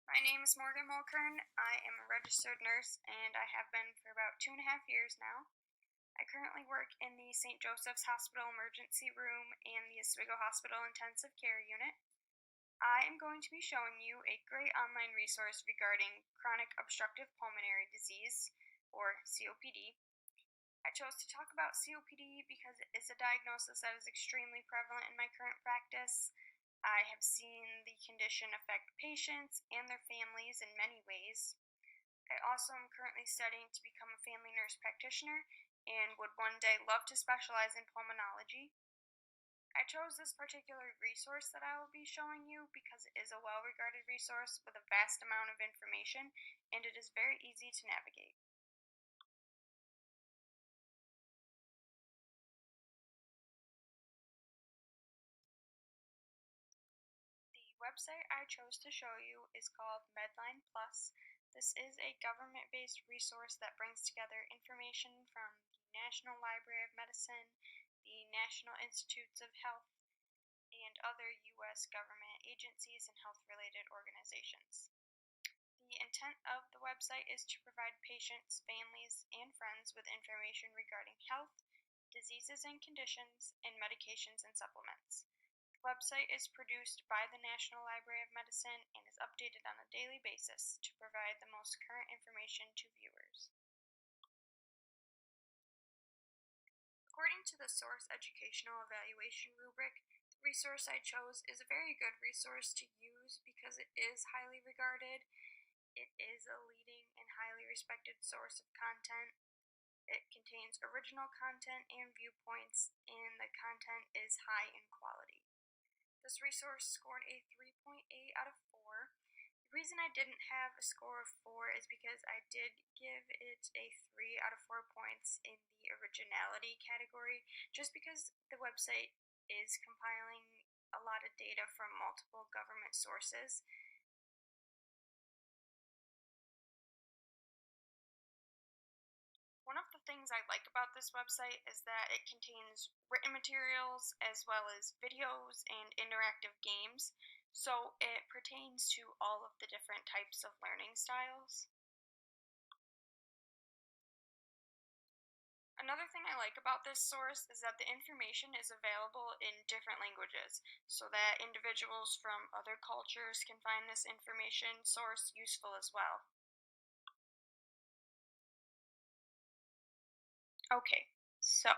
My name is Mulkerin. I am a registered nurse and I have been for about 2.5 years now. I currently work in the St. Joseph's Hospital Emergency Room and the Oswego Hospital Intensive Care Unit. I am going to be showing you a great online resource regarding chronic obstructive pulmonary disease, or COPD. I chose to talk about COPD because it is a diagnosis that is extremely prevalent in my current practice. I have seen the condition affect patients and their families in many ways. I also am currently studying to become a family nurse practitioner and would one day love to specialize in pulmonology. I chose this particular resource that I will be showing you because it is a well-regarded resource with a vast amount of information and it is very easy to navigate. The website I chose to show you is called Medline Plus. This is a government-based resource that brings together information from the National Library of Medicine, the National Institutes of Health, and other U.S. government agencies and health-related organizations. The intent of the website is to provide patients, families, and friends with information regarding health, diseases and conditions, and medications and supplements. The website is produced by the National Library of Medicine and is updated on a daily basis to provide the most current information to viewers. According to the Source Educational Evaluation rubric, the resource I chose is a very good resource to use because it is highly regarded. It is a leading and highly respected source of content. It contains original content and viewpoints, and the content is high in quality. This resource scored a 3.8 out of 4. The reason I didn't have a score of 4 is because I did give it a 3 out of 4 points in the originality category, just because the website is compiling a lot of data from multiple government sources. One of the things I like about this website is that it contains written materials as well as videos and interactive games, so it pertains to all of the different types of learning styles. Another thing I like about this source is that the information is available in different languages, so that individuals from other cultures can find this information source useful as well. Okay, so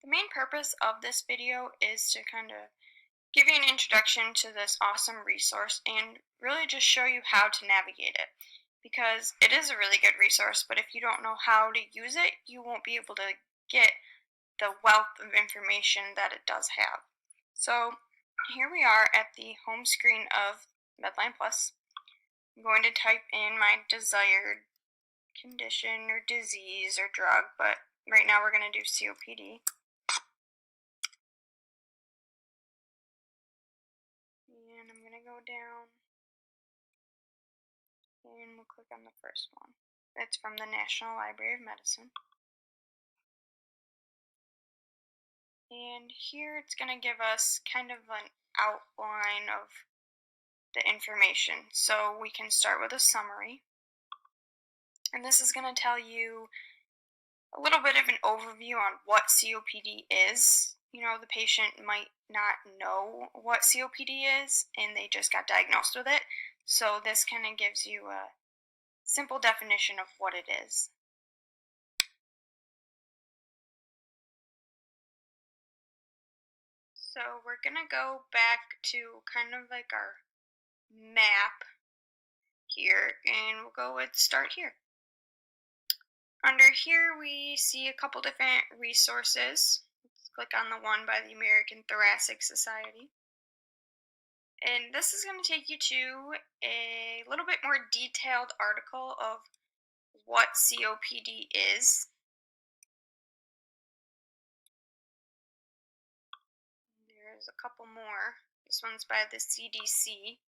the main purpose of this video is to kind of give you an introduction to this awesome resource and really just show you how to navigate it, because it is a really good resource, but if you don't know how to use it, you won't be able to get the wealth of information that it does have. So here we are at the home screen of Medline Plus. I'm going to type in my desired condition or disease or drug, but right now we're going to do COPD. And I'm going to go down and we'll click on the first one. It's from the National Library of Medicine. And here it's going to give us kind of an outline of the information. So we can start with a summary. And this is going to tell you a little bit of an overview on what COPD is. You know, the patient might not know what COPD is and they just got diagnosed with it. So this kind of gives you a simple definition of what it is. So we're going to go back to kind of like our map here, and we'll go with start here. Under here we see a couple different resources. Let's click on the one by the American Thoracic Society. And this is going to take you to a little bit more detailed article of what COPD is. There's a couple more. This one's by the CDC.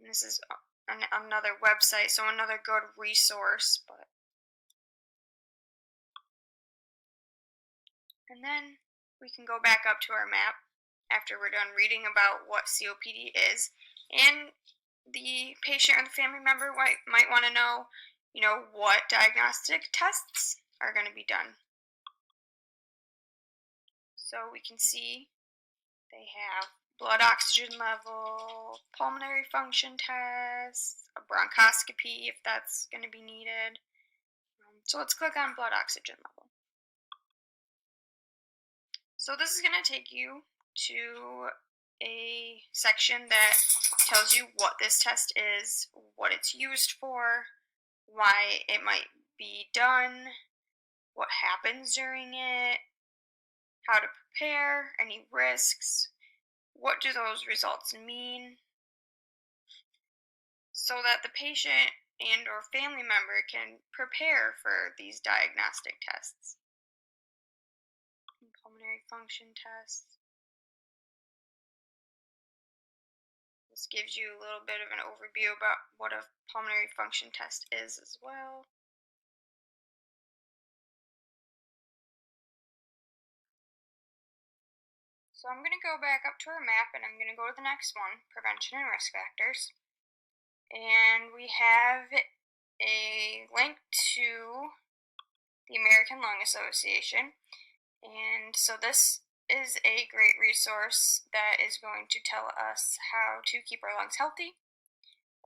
And this is another website, so another good resource. And then we can go back up to our map after we're done reading about what COPD is. And the patient or the family member might want to know, what diagnostic tests are going to be done. So we can see they have blood oxygen level, pulmonary function tests, a bronchoscopy if that's going to be needed. So let's click on blood oxygen level. So this is going to take you to a section that tells you what this test is, what it's used for, why it might be done, what happens during it, how to prepare, any risks, what do those results mean, so that the patient and or family member can prepare for these diagnostic tests. Pulmonary function tests. This gives you a little bit of an overview about what a pulmonary function test is as well. So I'm going to go back up to our map and I'm going to go to the next one, prevention and risk factors. And we have a link to the American Lung Association. And so this is a great resource that is going to tell us how to keep our lungs healthy,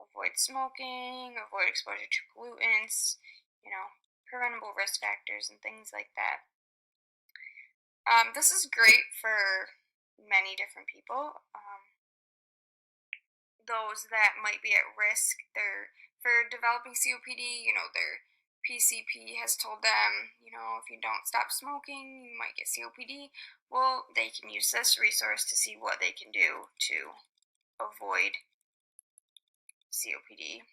avoid smoking, avoid exposure to pollutants, preventable risk factors and things like that. This is great for many different people. Those that might be at risk, for developing COPD, their PCP has told them, if you don't stop smoking, you might get COPD. Well, they can use this resource to see what they can do to avoid COPD.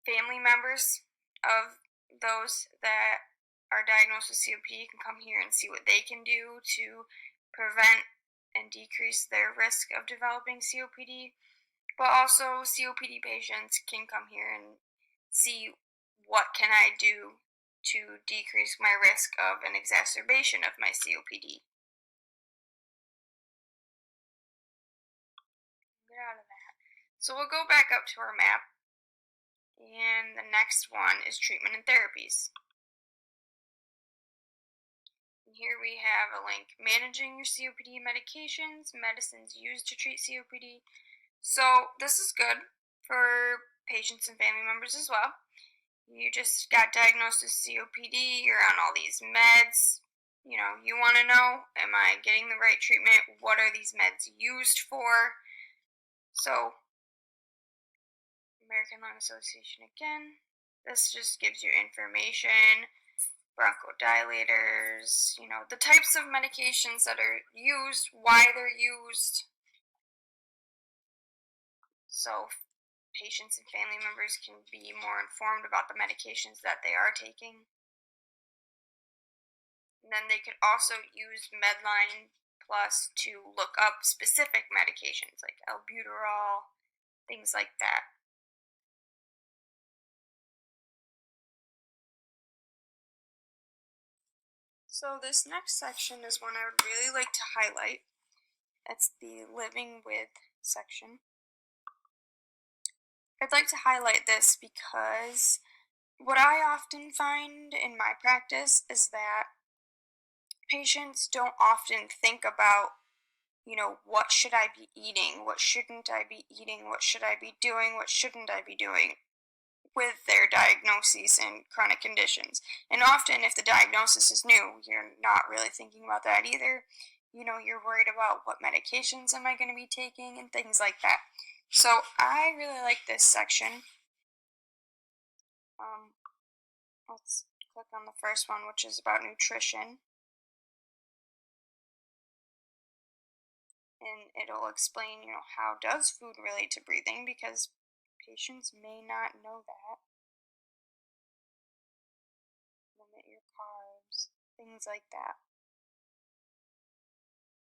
Family members of those that are diagnosed with COPD can come here and see what they can do to prevent and decrease their risk of developing COPD. But also COPD patients can come here and see what can I do to decrease my risk of an exacerbation of my COPD. Get out of that. So we'll go back up to our map, and the next one is treatment and therapies. And here we have a link, managing your COPD medications, medicines used to treat COPD. So this is good for patients and family members as well. You just got diagnosed with COPD, you're on all these meds, you want to know, am I getting the right treatment? What are these meds used for? So, American Lung Association again. This just gives you information, bronchodilators, the types of medications that are used, why they're used. So, patients and family members can be more informed about the medications that they are taking. And then they could also use Medline Plus to look up specific medications like albuterol, things like that. So this next section is one I would really like to highlight. It's the living with section. I'd like to highlight this because what I often find in my practice is that patients don't often think about, what should I be eating? What shouldn't I be eating? What should I be doing? What shouldn't I be doing with their diagnoses and chronic conditions? And often, if the diagnosis is new, you're not really thinking about that either. You're worried about what medications am I going to be taking and things like that. So I really like this section. Let's click on the first one, which is about nutrition. And it'll explain, how does food relate to breathing, because patients may not know that. Limit your carbs, things like that.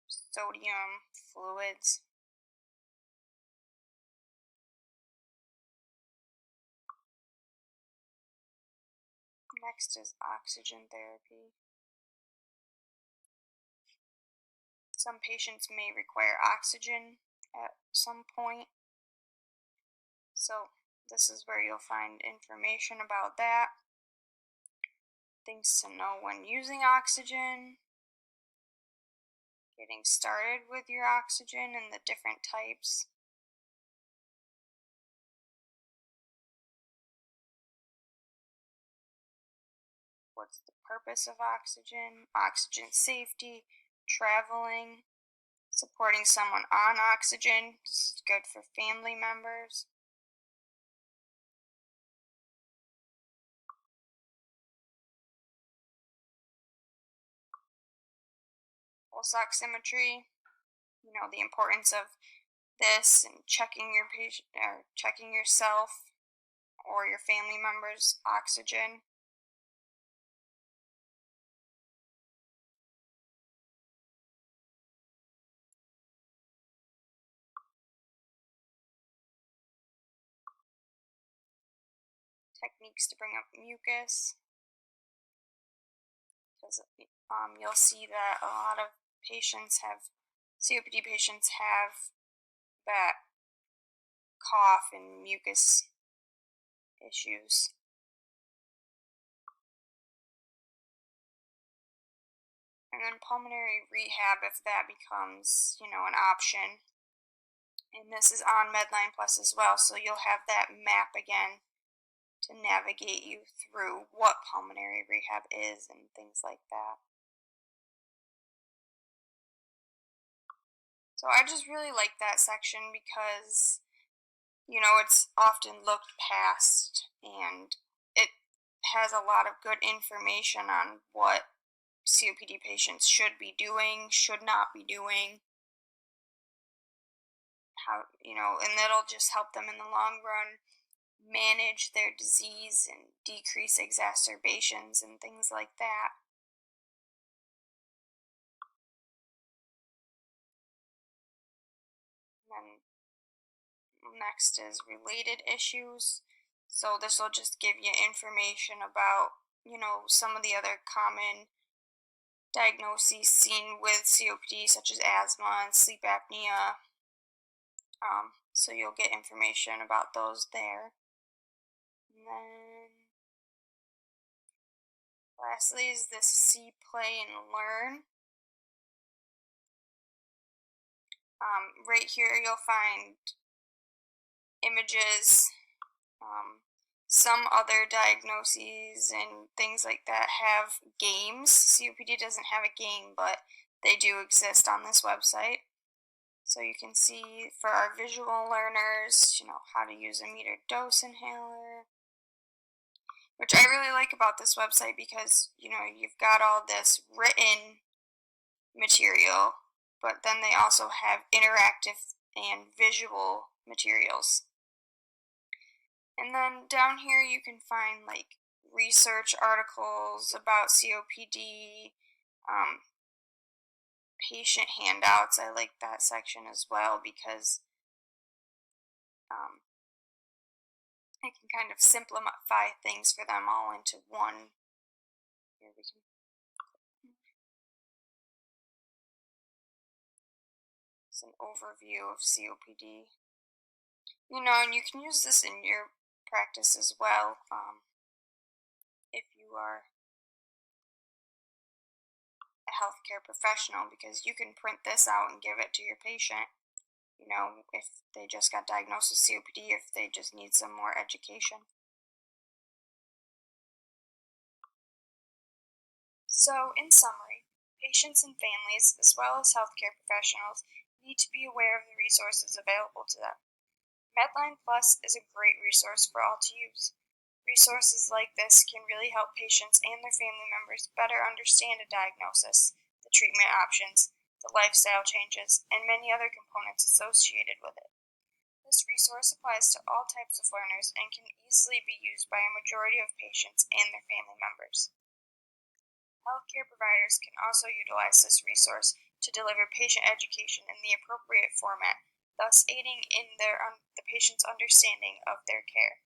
Sodium, fluids. Next is oxygen therapy. Some patients may require oxygen at some point. So this is where you'll find information about that, things to know when using oxygen, getting started with your oxygen and the different types. What's the purpose of oxygen? Oxygen safety, traveling, supporting someone on oxygen. This is good for family members. Pulse oximetry, the importance of this and checking your patient or checking yourself or your family members' oxygen. Techniques to bring up mucus, because you'll see that a lot of COPD patients have that cough and mucus issues. And then pulmonary rehab, if that becomes, an option. And this is on Medline Plus as well, so you'll have that map again to navigate you through what pulmonary rehab is and things like that. So I just really like that section because, it's often looked past and it has a lot of good information on what COPD patients should be doing, should not be doing, how, and that'll just help them in the long run manage their disease and decrease exacerbations and things like that. And then next is related issues. So this will just give you information about, some of the other common diagnoses seen with COPD, such as asthma and sleep apnea. So you'll get information about those there. And then lastly is this see, play, and learn. Right here you'll find images, some other diagnoses and things like that have games. COPD doesn't have a game, but they do exist on this website. So you can see for our visual learners, how to use a metered dose inhaler, which I really like about this website because, you've got all this written material, but then they also have interactive and visual materials. And then down here you can find like research articles about COPD, patient handouts. I like that section as well because I can kind of simplify things for them all into one. Here we can. It's an overview of COPD. And you can use this in your practice as well, if you are a healthcare professional, because you can print this out and give it to your patient, if they just got diagnosed with COPD, if they just need some more education. So, in summary, patients and families, as well as healthcare professionals, need to be aware of the resources available to them. Medline Plus is a great resource for all to use. Resources like this can really help patients and their family members better understand a diagnosis, the treatment options, the lifestyle changes, and many other components associated with it. This resource applies to all types of learners and can easily be used by a majority of patients and their family members. Healthcare providers can also utilize this resource to deliver patient education in the appropriate format, thus aiding in the patient's understanding of their care.